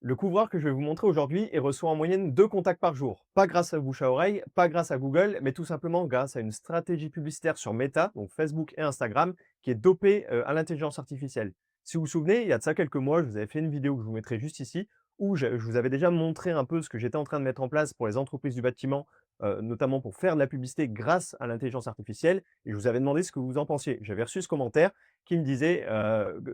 Le couvreur que je vais vous montrer aujourd'hui il reçoit en moyenne 2 contacts par jour. Pas grâce à bouche à oreille, pas grâce à Google, mais tout simplement grâce à une stratégie publicitaire sur Meta, donc Facebook et Instagram, qui est dopée à l'intelligence artificielle. Si vous vous souvenez, il y a de ça quelques mois, je vous avais fait une vidéo que je vous mettrai juste ici, où je vous avais déjà montré un peu ce que j'étais en train de mettre en place pour les entreprises du bâtiment, notamment pour faire de la publicité grâce à l'intelligence artificielle, et je vous avais demandé ce que vous en pensiez. J'avais reçu ce commentaire qui me disait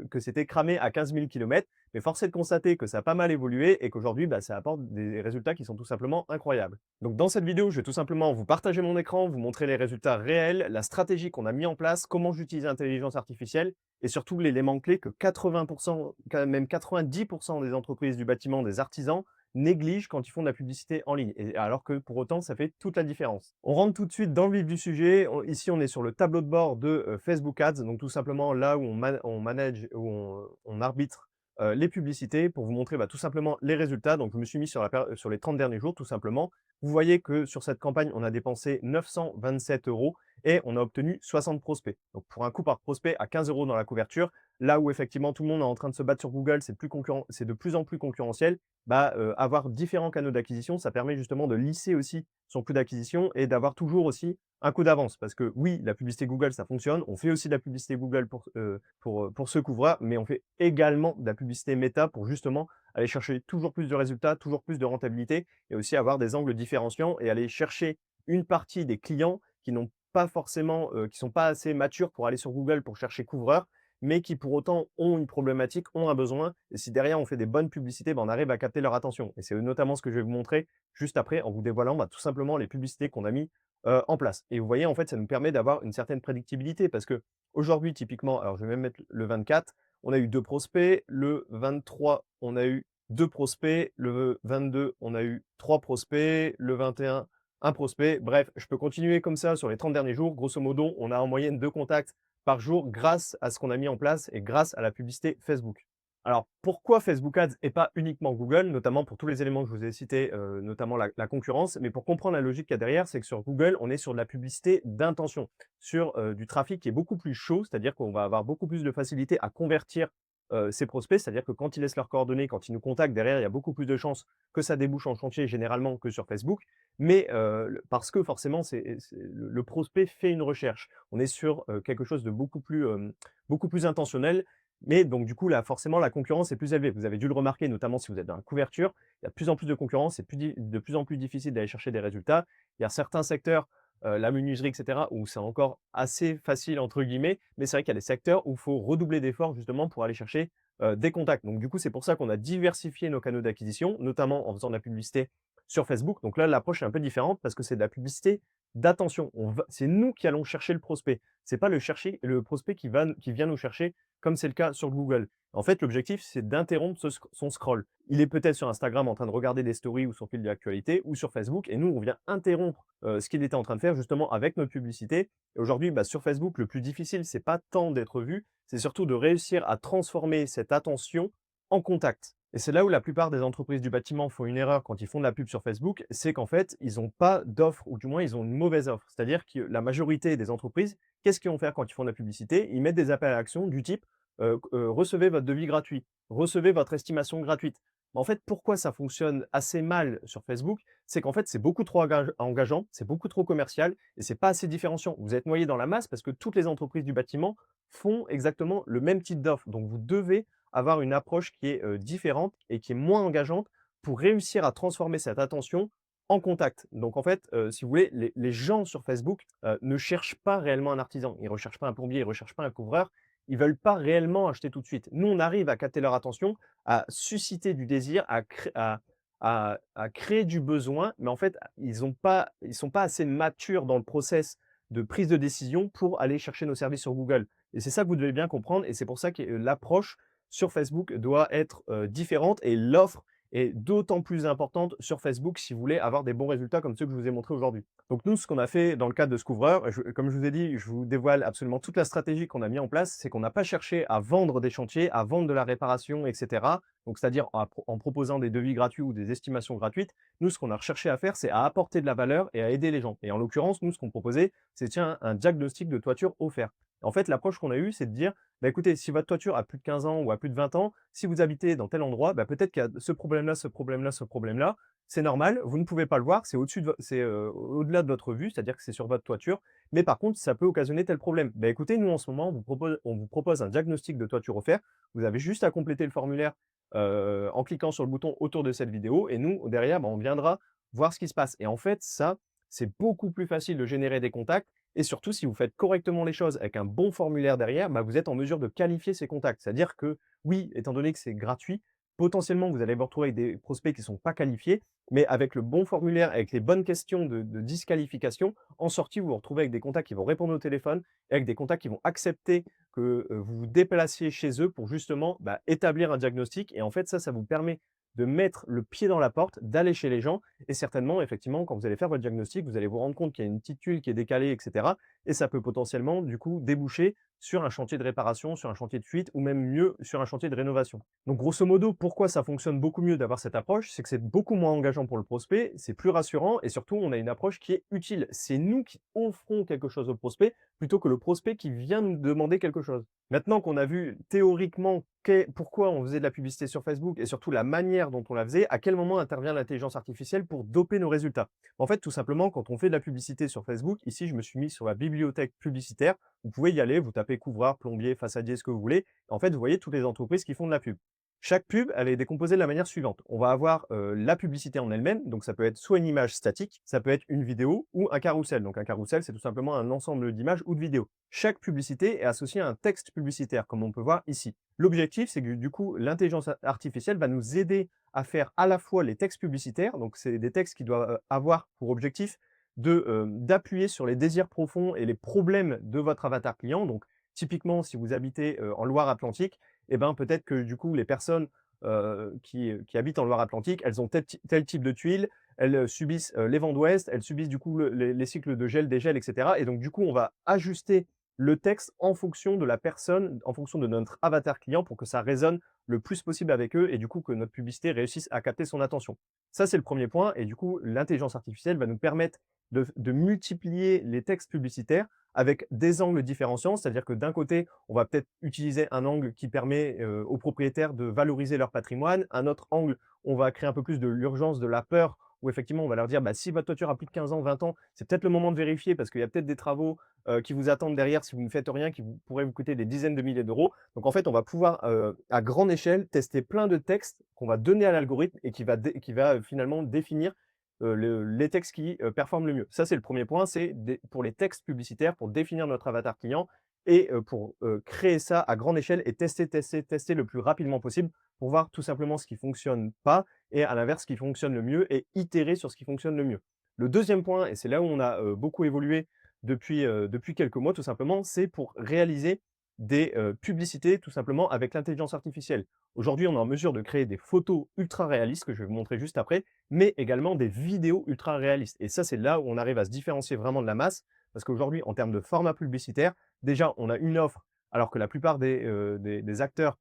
que c'était cramé à 15 000 km. Mais force est de constater que ça a pas mal évolué et qu'aujourd'hui, bah, ça apporte des résultats qui sont tout simplement incroyables. Donc dans cette vidéo, je vais tout simplement vous partager mon écran, vous montrer les résultats réels, la stratégie qu'on a mis en place, comment j'utilise l'intelligence artificielle et surtout l'élément clé que 80%, quand même 90% des entreprises du bâtiment, des artisans, négligent quand ils font de la publicité en ligne. Et alors que pour autant, ça fait toute la différence. On rentre tout de suite dans le vif du sujet. Ici, on est sur le tableau de bord de Facebook Ads, donc tout simplement là où on manage, où on arbitre les publicités pour vous montrer tout simplement les résultats. Donc je me suis mis sur, sur les 30 derniers jours tout simplement. Vous voyez que sur cette campagne, on a dépensé 927 € et on a obtenu 60 prospects. Donc pour un coût par prospect à 15 € dans la couverture, là où effectivement tout le monde est en train de se battre sur Google, c'est de plus en plus concurrentiel, avoir différents canaux d'acquisition, ça permet justement de lisser aussi son coût d'acquisition et d'avoir toujours aussi un coup d'avance. Parce que oui, la publicité Google, ça fonctionne. On fait aussi de la publicité Google pour ce couvreur, mais on fait également de la publicité Meta pour justement aller chercher toujours plus de résultats, toujours plus de rentabilité et aussi avoir des angles différenciants et aller chercher une partie des clients qui n'ont pas forcément, qui sont pas assez matures pour aller sur Google pour chercher couvreur, mais qui pour autant ont une problématique, ont un besoin. Et si derrière on fait des bonnes publicités, on arrive à capter leur attention. Et c'est notamment ce que je vais vous montrer juste après en vous dévoilant tout simplement les publicités qu'on a mis en place. Et vous voyez, en fait, ça nous permet d'avoir une certaine prédictibilité parce que aujourd'hui, typiquement, alors je vais même mettre le 24, on a eu 2 prospects, le 23, on a eu 2 prospects, le 22, on a eu 3 prospects, le 21, un prospect. Bref, je peux continuer comme ça sur les 30 derniers jours. Grosso modo, on a en moyenne 2 contacts par jour grâce à ce qu'on a mis en place et grâce à la publicité Facebook. Alors, pourquoi Facebook Ads et pas uniquement Google, notamment pour tous les éléments que je vous ai cités, notamment la concurrence, mais pour comprendre la logique qu'il y a derrière, c'est que sur Google, on est sur de la publicité d'intention, sur du trafic qui est beaucoup plus chaud, c'est-à-dire qu'on va avoir beaucoup plus de facilité à convertir ses prospects, c'est-à-dire que quand ils laissent leurs coordonnées, quand ils nous contactent, derrière, il y a beaucoup plus de chances que ça débouche en chantier généralement que sur Facebook, mais parce que forcément, le prospect fait une recherche. On est sur quelque chose de beaucoup plus intentionnel, mais donc du coup, là, forcément, la concurrence est plus élevée. Vous avez dû le remarquer, notamment si vous êtes dans la couverture, il y a de plus en plus de concurrence, c'est de plus en plus difficile d'aller chercher des résultats. Il y a certains secteurs, la menuiserie, et cetera, où c'est encore assez «facile» entre guillemets, mais c'est vrai qu'il y a des secteurs où il faut redoubler d'efforts justement pour aller chercher, des contacts. Donc du coup, c'est pour ça qu'on a diversifié nos canaux d'acquisition, notamment en faisant de la publicité sur Facebook. Donc là, l'approche est un peu différente parce que c'est de la publicité d'attention. C'est nous qui allons chercher le prospect. C'est pas le prospect qui vient nous chercher comme c'est le cas sur Google. En fait, l'objectif, c'est d'interrompre son scroll. Il est peut-être sur Instagram en train de regarder des stories ou son fil d'actualité ou sur Facebook et nous, on vient interrompre ce qu'il était en train de faire justement avec notre publicité. Et aujourd'hui, sur Facebook, le plus difficile, c'est pas tant d'être vu, c'est surtout de réussir à transformer cette attention en contact. Et c'est là où la plupart des entreprises du bâtiment font une erreur quand ils font de la pub sur Facebook, c'est qu'en fait, ils n'ont pas d'offre ou du moins ils ont une mauvaise offre. C'est-à-dire que la majorité des entreprises, qu'est-ce qu'ils vont faire quand ils font de la publicité? Ils mettent des appels à l'action du type recevez votre devis gratuit, recevez votre estimation gratuite. Mais en fait, pourquoi ça fonctionne assez mal sur Facebook? C'est qu'en fait, c'est beaucoup trop engageant, c'est beaucoup trop commercial et c'est pas assez différenciant. Vous êtes noyé dans la masse parce que toutes les entreprises du bâtiment font exactement le même type d'offre. Donc vous devez avoir une approche qui est différente et qui est moins engageante pour réussir à transformer cette attention en contact. Donc en fait, si vous voulez, les gens sur Facebook ne cherchent pas réellement un artisan. Ils ne recherchent pas un plombier, ils ne recherchent pas un couvreur. Ils veulent pas réellement acheter tout de suite. Nous, on arrive à capter leur attention, à susciter du désir, à créer du besoin, mais en fait, ils sont pas assez matures dans le process de prise de décision pour aller chercher nos services sur Google. Et c'est ça que vous devez bien comprendre et c'est pour ça que l'approche sur Facebook doit être différente et l'offre est d'autant plus importante sur Facebook si vous voulez avoir des bons résultats comme ceux que je vous ai montrés aujourd'hui. Donc nous, ce qu'on a fait dans le cadre de ce couvreur, comme je vous ai dit, je vous dévoile absolument toute la stratégie qu'on a mis en place, c'est qu'on n'a pas cherché à vendre des chantiers, à vendre de la réparation, et cetera. Donc c'est-à-dire en proposant des devis gratuits ou des estimations gratuites. Nous, ce qu'on a recherché à faire, c'est à apporter de la valeur et à aider les gens. Et en l'occurrence, nous, ce qu'on proposait, c'est tiens, un diagnostic de toiture offert. En fait, l'approche qu'on a eue, c'est de dire: «Bah, écoutez, si votre toiture a plus de 15 ans ou a plus de 20 ans, si vous habitez dans tel endroit, bah, peut-être qu'il y a ce problème-là, ce problème-là, ce problème-là. C'est normal, vous ne pouvez pas le voir, c'est au-dessus de vo c'est, au-delà de votre vue, c'est-à-dire que c'est sur votre toiture, mais par contre, ça peut occasionner tel problème. Bah, écoutez, nous, en ce moment, on vous propose un diagnostic de toiture offert. Vous avez juste à compléter le formulaire, en cliquant sur le bouton autour de cette vidéo et nous, derrière, bah, on viendra voir ce qui se passe» et en fait, ça, c'est beaucoup plus facile de générer des contacts et surtout, si vous faites correctement les choses avec un bon formulaire derrière, bah, vous êtes en mesure de qualifier ces contacts. C'est-à-dire que, oui, étant donné que c'est gratuit, potentiellement, vous allez vous retrouver avec des prospects qui ne sont pas qualifiés, mais avec le bon formulaire, avec les bonnes questions de disqualification, en sortie, vous vous retrouvez avec des contacts qui vont répondre au téléphone et avec des contacts qui vont accepter que, vous vous déplaciez chez eux pour justement, bah, établir un diagnostic et en fait, ça vous permet de mettre le pied dans la porte, d'aller chez les gens et certainement, effectivement, quand vous allez faire votre diagnostic, vous allez vous rendre compte qu'il y a une petite tuile qui est décalée et cetera et ça peut potentiellement, du coup, déboucher sur un chantier de réparation, sur un chantier de fuite ou même mieux, sur un chantier de rénovation. Donc grosso modo, pourquoi ça fonctionne beaucoup mieux d'avoir cette approche? C'est que c'est beaucoup moins engageant pour le prospect, c'est plus rassurant et surtout, on a une approche qui est utile. C'est nous qui offrons quelque chose au prospect plutôt que le prospect qui vient nous demander quelque chose. Maintenant qu'on a vu théoriquement pourquoi on faisait de la publicité sur Facebook et surtout la manière dont on la faisait, à quel moment intervient l'intelligence artificielle pour doper nos résultats? En fait, tout simplement, quand on fait de la publicité sur Facebook, ici, je me suis mis sur la bibliothèque publicitaire. Vous pouvez y aller, vous tapez couvreur, plombier, façadier, ce que vous voulez. En fait, vous voyez toutes les entreprises qui font de la pub. Chaque pub, elle est décomposée de la manière suivante. On va avoir la publicité en elle-même, donc ça peut être soit une image statique, ça peut être une vidéo ou un carrousel. Donc un carrousel, c'est tout simplement un ensemble d'images ou de vidéos. Chaque publicité est associée à un texte publicitaire, comme on peut voir ici. L'objectif, c'est que du coup, l'intelligence artificielle va nous aider à faire à la fois les textes publicitaires, donc c'est des textes qui doivent avoir pour objectif d'appuyer sur les désirs profonds et les problèmes de votre avatar client. Donc typiquement, si vous habitez en Loire-Atlantique, eh ben, peut-être que du coup, les personnes qui habitent en Loire-Atlantique, elles ont tel type de tuiles, elles subissent les vents d'ouest, elles subissent du coup les cycles de gel, dégel, etc. Et donc du coup, on va ajuster le texte en fonction de la personne, en fonction de notre avatar client pour que ça résonne le plus possible avec eux et du coup que notre publicité réussisse à capter son attention. Ça, c'est le premier point et du coup, l'intelligence artificielle va nous permettre de multiplier les textes publicitaires avec des angles différenciants. C'est-à-dire que d'un côté, on va peut-être utiliser un angle qui permet aux propriétaires de valoriser leur patrimoine. Un autre angle, on va créer un peu plus de l'urgence, de la peur, où effectivement, on va leur dire, bah, si votre toiture a plus de 15 ans, 20 ans, c'est peut-être le moment de vérifier parce qu'il y a peut-être des travaux qui vous attendent derrière si vous ne faites rien, qui pourraient vous coûter des dizaines de milliers d'euros. Donc en fait, on va pouvoir à grande échelle tester plein de textes qu'on va donner à l'algorithme et qui va finalement définir les textes qui performent le mieux. Ça, c'est le premier point, c'est pour les textes publicitaires, pour définir notre avatar client et pour créer ça à grande échelle et tester, tester, tester le plus rapidement possible pour voir tout simplement ce qui fonctionne pas et à l'inverse, ce qui fonctionne le mieux et itérer sur ce qui fonctionne le mieux. Le deuxième point, et c'est là où on a beaucoup évolué depuis quelques mois tout simplement, c'est pour réaliser des publicités tout simplement avec l'intelligence artificielle. Aujourd'hui, on est en mesure de créer des photos ultra réalistes que je vais vous montrer juste après, mais également des vidéos ultra réalistes. Et ça, c'est là où on arrive à se différencier vraiment de la masse, parce qu'aujourd'hui, en termes de format publicitaire, déjà, on a une offre, alors que la plupart des acteurs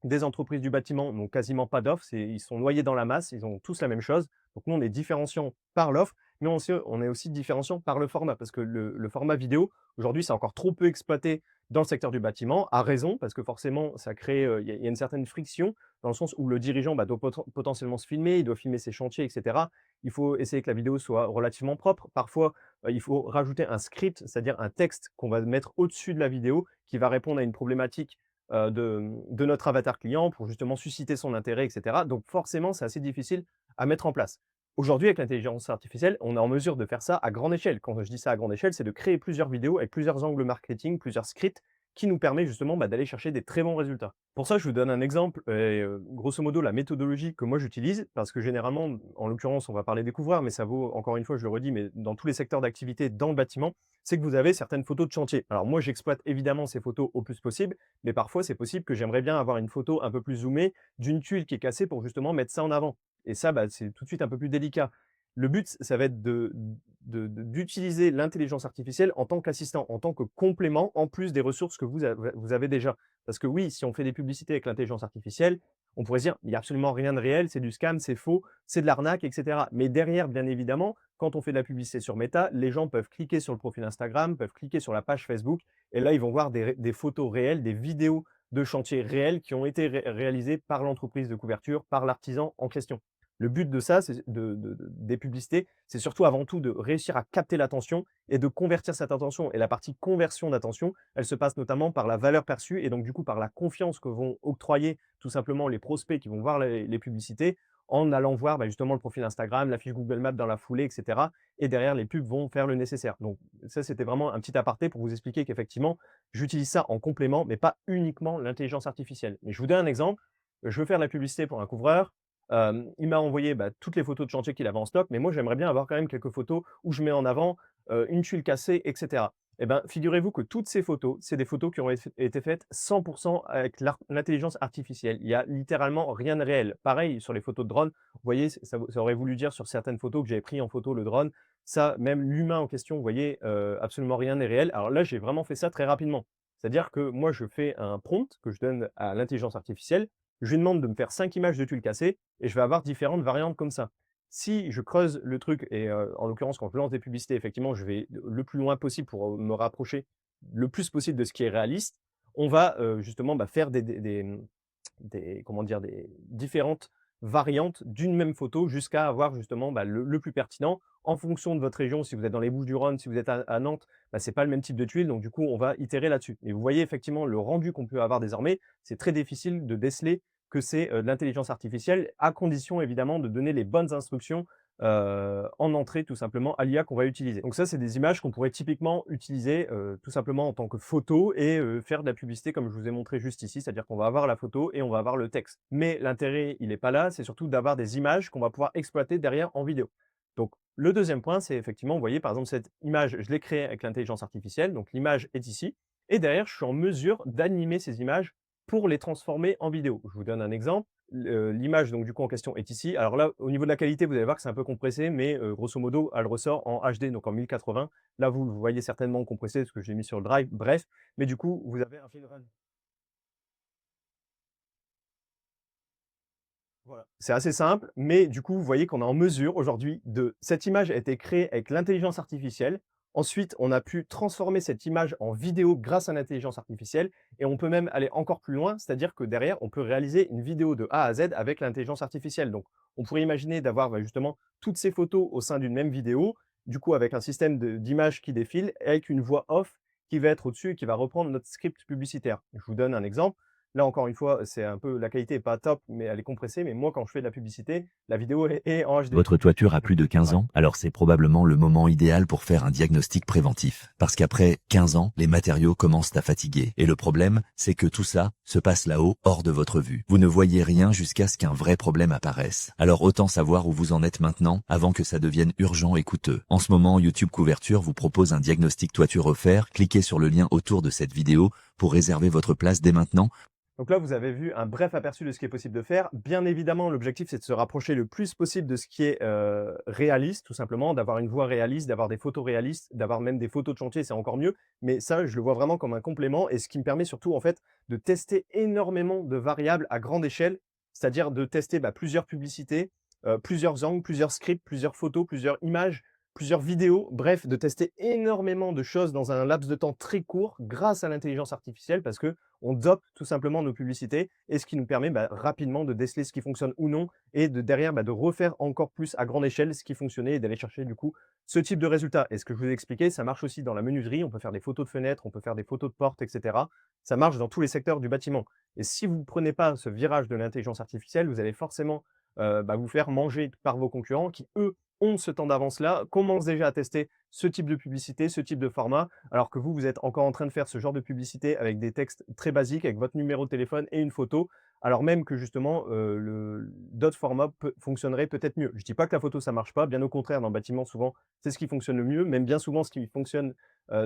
des entreprises du bâtiment n'ont quasiment pas d'offre, ils sont noyés dans la masse, ils ont tous la même chose. Donc nous, on est différenciant par l'offre, mais on est aussi différenciant par le format, parce que le format vidéo, aujourd'hui, c'est encore trop peu exploité dans le secteur du bâtiment, à raison, parce que forcément, ça crée, il y a une certaine friction, dans le sens où le dirigeant bah, doit potentiellement se filmer, il doit filmer ses chantiers, etc. Il faut essayer que la vidéo soit relativement propre. Parfois, il faut rajouter un script, c'est-à-dire un texte qu'on va mettre au-dessus de la vidéo, qui va répondre à une problématique de notre avatar client pour justement susciter son intérêt, et cetera. Donc forcément, c'est assez difficile à mettre en place. Aujourd'hui, avec l'intelligence artificielle, on est en mesure de faire ça à grande échelle. Quand je dis ça à grande échelle, c'est de créer plusieurs vidéos avec plusieurs angles marketing, plusieurs scripts qui nous permet justement bah, d'aller chercher des très bons résultats. Pour ça, je vous donne un exemple et grosso modo la méthodologie que moi j'utilise, parce que généralement, en l'occurrence, on va parler des couvreurs, mais ça vaut, encore une fois, je le redis, mais dans tous les secteurs d'activité dans le bâtiment, c'est que vous avez certaines photos de chantier. Alors moi, j'exploite évidemment ces photos au plus possible, mais parfois c'est possible que j'aimerais bien avoir une photo un peu plus zoomée d'une tuile qui est cassée pour justement mettre ça en avant. Et ça, bah, c'est tout de suite un peu plus délicat. Le but, ça va être d'utiliser l'intelligence artificielle en tant qu'assistant, en tant que complément, en plus des ressources que vous avez déjà. Parce que oui, si on fait des publicités avec l'intelligence artificielle, On pourrait se dire: «Il y a absolument rien de réel, c'est du scam, c'est faux, c'est de l'arnaque» et cetera. Mais derrière, bien évidemment, quand on fait de la publicité sur Meta, les gens peuvent cliquer sur le profil Instagram, peuvent cliquer sur la page Facebook et là, ils vont voir des photos réelles, des vidéos de chantiers réels qui ont été réalisés par l'entreprise de couverture, par l'artisan en question. Le but de ça, c'est des publicités, c'est surtout avant tout de réussir à capter l'attention et de convertir cette attention. Et la partie conversion d'attention, elle se passe notamment par la valeur perçue et donc du coup par la confiance que vont octroyer tout simplement les prospects qui vont voir les publicités en allant voir justement le profil Instagram, la fiche Google Maps dans la foulée, etc. Et derrière, les pubs vont faire le nécessaire. Donc ça, c'était vraiment un petit aparté pour vous expliquer qu'effectivement, j'utilise ça en complément, mais pas uniquement l'intelligence artificielle. Mais je vous donne un exemple. Je veux faire de la publicité pour un couvreur. Il m'a envoyé toutes les photos de chantier qu'il avait en stock, mais moi j'aimerais bien avoir quand même quelques photos où je mets en avant une tuile cassée, et cetera. Et ben, figurez-vous que toutes ces photos, c'est des photos qui ont été faites 100% avec l'intelligence artificielle. Il y a littéralement rien de réel. Pareil sur les photos de drone, vous voyez, ça aurait voulu dire sur certaines photos que j'avais pris en photo le drone, ça, même l'humain en question, vous voyez, absolument rien n'est réel. Alors là, j'ai vraiment fait ça très rapidement. C'est-à-dire que moi, je fais un prompt que je donne à l'intelligence artificielle, je lui demande de me faire 5 images de tuiles cassées et je vais avoir différentes variantes comme ça. Si je creuse le truc et en l'occurrence, quand je lance des publicités, effectivement, je vais le plus loin possible pour me rapprocher le plus possible de ce qui est réaliste. On va justement faire comment dire, des différentes variantes d'une même photo jusqu'à avoir justement le plus pertinent. En fonction de votre région, si vous êtes dans les Bouches-du-Rhône, si vous êtes à Nantes, c'est pas le même type de tuile, donc du coup, on va itérer là-dessus. Et vous voyez effectivement le rendu qu'on peut avoir désormais, c'est très difficile de déceler que c'est de l'intelligence artificielle, à condition évidemment de donner les bonnes instructions en entrée tout simplement à l'IA qu'on va utiliser. Donc ça, c'est des images qu'on pourrait typiquement utiliser tout simplement en tant que photo et faire de la publicité comme je vous ai montré juste ici, c'est-à-dire qu'on va avoir la photo et on va avoir le texte. Mais l'intérêt, il n'est pas là, c'est surtout d'avoir des images qu'on va pouvoir exploiter derrière en vidéo. Donc le deuxième point, c'est effectivement, vous voyez par exemple cette image, je l'ai créée avec l'intelligence artificielle, donc l'image est ici, et derrière, je suis en mesure d'animer ces images pour les transformer en vidéo. Je vous donne un exemple. L'image donc du coup en question est ici. Alors là, au niveau de la qualité, vous allez voir que c'est un peu compressé, mais grosso modo, elle ressort en HD, donc en 1080. Là, vous le voyez certainement compressé parce que je l'ai mis sur le drive. Bref, mais du coup, vous avez un fil run. Voilà. C'est assez simple, mais du coup, vous voyez qu'on est en mesure aujourd'hui de cette image a été créée avec l'intelligence artificielle. Ensuite, on a pu transformer cette image en vidéo grâce à l'intelligence artificielle et on peut même aller encore plus loin, c'est-à-dire que derrière, on peut réaliser une vidéo de A à Z avec l'intelligence artificielle. Donc, on pourrait imaginer d'avoir justement toutes ces photos au sein d'une même vidéo, du coup avec un système d'images qui défile, avec une voix off qui va être au-dessus et qui va reprendre notre script publicitaire. Je vous donne un exemple. Là, encore une fois, c'est un peu la qualité est pas top, mais elle est compressée. Mais moi, quand je fais de la publicité, la vidéo est en HD. Votre toiture a Donc, plus de 15 voilà. ans, alors c'est probablement le moment idéal pour faire un diagnostic préventif. Parce qu'après 15 ans, les matériaux commencent à fatiguer. Et le problème, c'est que tout ça se passe là-haut, hors de votre vue. Vous ne voyez rien jusqu'à ce qu'un vrai problème apparaisse. Alors autant savoir où vous en êtes maintenant, avant que ça devienne urgent et coûteux. En ce moment, YouTube Couverture vous propose un diagnostic toiture offert. Cliquez sur le lien autour de cette vidéo pour réserver votre place dès maintenant. Donc là, vous avez vu un bref aperçu de ce qui est possible de faire. Bien évidemment, l'objectif, c'est de se rapprocher le plus possible de ce qui est réaliste, tout simplement, d'avoir une voix réaliste, d'avoir des photos réalistes, d'avoir même des photos de chantier, c'est encore mieux. Mais ça, je le vois vraiment comme un complément et ce qui me permet surtout, en fait, de tester énormément de variables à grande échelle, c'est-à-dire de tester plusieurs publicités, plusieurs angles, plusieurs scripts, plusieurs photos, plusieurs images, plusieurs vidéos, bref, de tester énormément de choses dans un laps de temps très court grâce à l'intelligence artificielle parce que on dope tout simplement nos publicités et ce qui nous permet rapidement de déceler ce qui fonctionne ou non et de derrière de refaire encore plus à grande échelle ce qui fonctionnait et d'aller chercher du coup ce type de résultat. Et ce que je vous ai expliqué, ça marche aussi dans la menuiserie, on peut faire des photos de fenêtres, on peut faire des photos de portes, etc. Ça marche dans tous les secteurs du bâtiment. Et si vous ne prenez pas ce virage de l'intelligence artificielle, vous allez forcément vous faire manger par vos concurrents qui, eux, ont ce temps d'avance-là, commencent déjà à tester ce type de publicité, ce type de format, alors que vous, vous êtes encore en train de faire ce genre de publicité avec des textes très basiques, avec votre numéro de téléphone et une photo, alors même que justement, d'autres formats fonctionneraient peut-être mieux. Je ne dis pas que la photo, ça marche pas, bien au contraire, dans le bâtiment, souvent, c'est ce qui fonctionne le mieux. Même bien souvent, ce qui fonctionne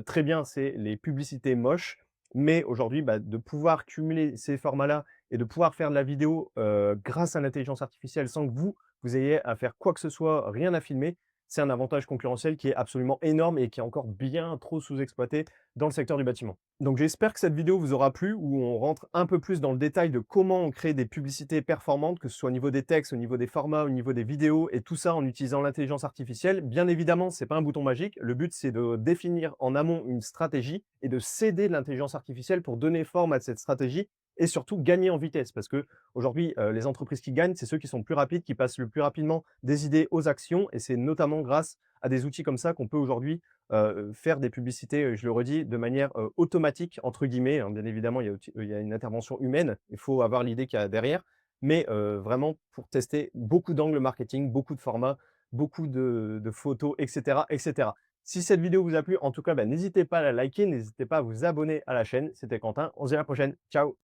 très bien, c'est les publicités moches. Mais aujourd'hui, de pouvoir cumuler ces formats-là et de pouvoir faire de la vidéo grâce à l'intelligence artificielle sans que vous ayez à faire quoi que ce soit, rien à filmer, c'est un avantage concurrentiel qui est absolument énorme et qui est encore bien trop sous-exploité dans le secteur du bâtiment. Donc j'espère que cette vidéo vous aura plu, où on rentre un peu plus dans le détail de comment on crée des publicités performantes, que ce soit au niveau des textes, au niveau des formats, au niveau des vidéos, et tout ça en utilisant l'intelligence artificielle. Bien évidemment, c'est pas un bouton magique. Le but, c'est de définir en amont une stratégie et de s'aider de l'intelligence artificielle pour donner forme à cette stratégie et surtout gagner en vitesse. Parce que aujourd'hui, les entreprises qui gagnent, c'est ceux qui sont plus rapides, qui passent le plus rapidement des idées aux actions, et c'est notamment grâce à des outils comme ça qu'on peut aujourd'hui faire des publicités, je le redis, de manière automatique, entre guillemets, hein. Bien évidemment, il y a une intervention humaine, il faut avoir l'idée qu'il y a derrière, mais vraiment pour tester beaucoup d'angles marketing, beaucoup de formats, beaucoup de photos, et cetera, et cetera. Si cette vidéo vous a plu, en tout cas, bah, n'hésitez pas à la liker, n'hésitez pas à vous abonner à la chaîne. C'était Quentin, on se dit à la prochaine. Ciao!